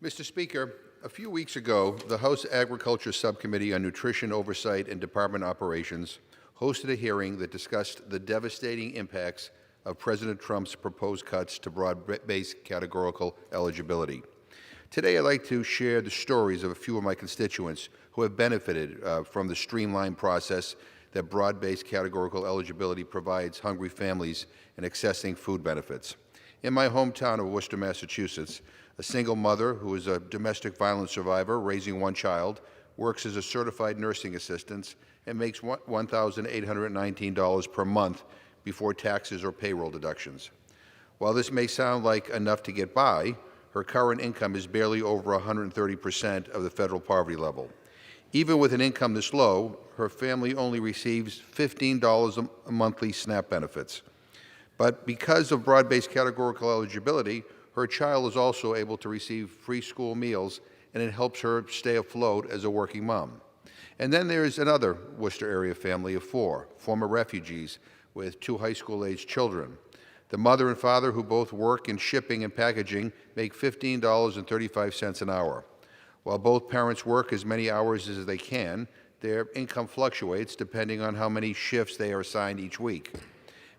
Mr. Speaker, a few weeks ago, the House Agriculture Subcommittee on Nutrition Oversight and Department Operations hosted a hearing that discussed the devastating impacts of President Trump's proposed cuts to broad-based categorical eligibility. Today, I'd like to share the stories of a few of my constituents who have benefited from the streamlined process that broad-based categorical eligibility provides hungry families in accessing food benefits. In my hometown of Worcester, Massachusetts, a single mother who is a domestic violence survivor raising one child works as a certified nursing assistant and makes $1,819 per month before taxes or payroll deductions. While this may sound like enough to get by, her current income is barely over 130% of the federal poverty level. Even with an income this low, her family only receives $15 a monthly SNAP benefits. But because of broad-based categorical eligibility, her child is also able to receive free school meals, and it helps her stay afloat as a working mom. And then there is another Worcester area family of four, former refugees with two high school-aged children. The mother and father, who both work in shipping and packaging, make $15.35 an hour. While both parents work as many hours as they can, their income fluctuates depending on how many shifts they are assigned each week.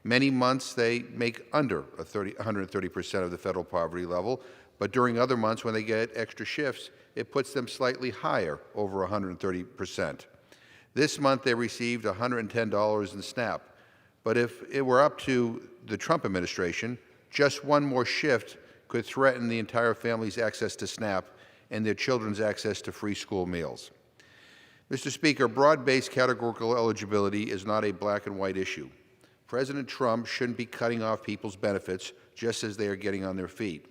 Many months they make under 130% of the federal poverty level, but during other months when they get extra shifts, it puts them slightly higher, over 130%. This month they received $110 in SNAP, but if it were up to the Trump administration, just one more shift could threaten the entire family's access to SNAP and their children's access to free school meals. Mr. Speaker, broad-based categorical eligibility is not a black and white issue. President Trump shouldn't be cutting off people's benefits just as they are getting on their feet.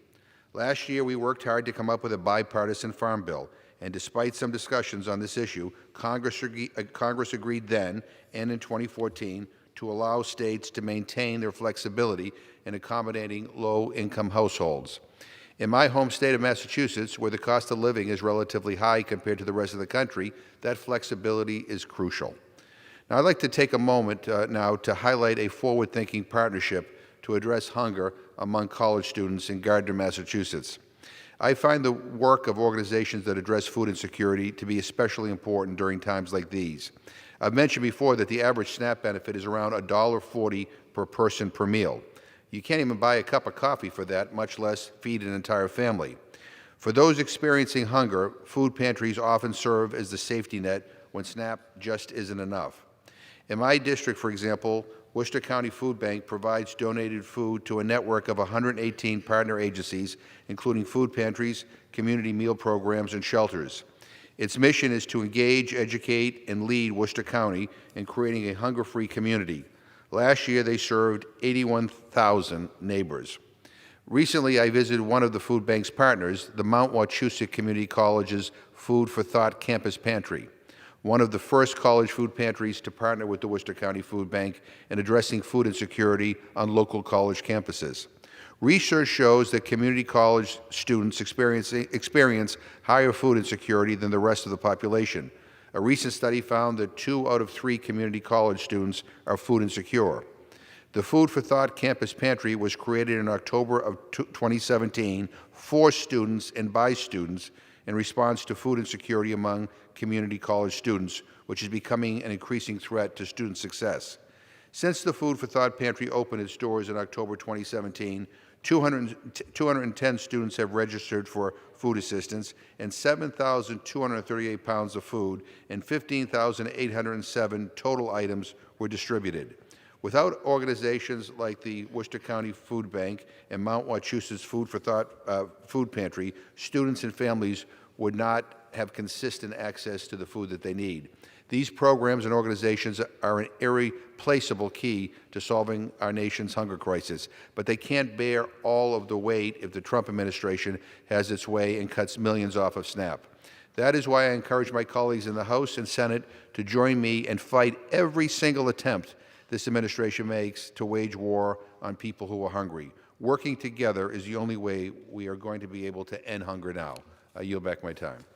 Last year, we worked hard to come up with a bipartisan farm bill, and despite some discussions on this issue, Congress agreed then and in 2014 to allow states to maintain their flexibility in accommodating low-income households. In my home state of Massachusetts, where the cost of living is relatively high compared to the rest of the country, that flexibility is crucial. Now, I'd like to take a moment now to highlight a forward-thinking partnership to address hunger among college students in Gardner, Massachusetts. I find the work of organizations that address food insecurity to be especially important during times like these. I've mentioned before that the average SNAP benefit is around $1.40 per person per meal. You can't even buy a cup of coffee for that, much less feed an entire family. For those experiencing hunger, food pantries often serve as the safety net when SNAP just isn't enough. In my district, for example, Worcester County Food Bank provides donated food to a network of 118 partner agencies, including food pantries, community meal programs, and shelters. Its mission is to engage, educate, and lead Worcester County in creating a hunger-free community. Last year, they served 81,000 neighbors. Recently, I visited one of the food bank's partners, the Mount Wachusett Community College's Food for Thought Campus Pantry, one of the first college food pantries to partner with the Worcester County Food Bank in addressing food insecurity on local college campuses. Research shows that community college students experience higher food insecurity than the rest of the population. A recent study found that 2 out of 3 community college students are food insecure. The Food for Thought Campus Pantry was created in October of 2017 for students and by students in response to food insecurity among community college students, which is becoming an increasing threat to student success. Since the Food for Thought Pantry opened its doors in October 2017, 210 students have registered for food assistance, and 7,238 pounds of food and 15,807 total items were distributed. Without organizations like the Worcester County Food Bank and Mount Wachusett's Food for Thought Food Pantry, students and families would not have consistent access to the food that they need. These programs and organizations are an irreplaceable key to solving our nation's hunger crisis, but they can't bear all of the weight if the Trump administration has its way and cuts millions off of SNAP. That is why I encourage my colleagues in the House and Senate to join me and fight every single attempt this administration makes to wage war on people who are hungry. Working together is the only way we are going to be able to end hunger now. I yield back my time.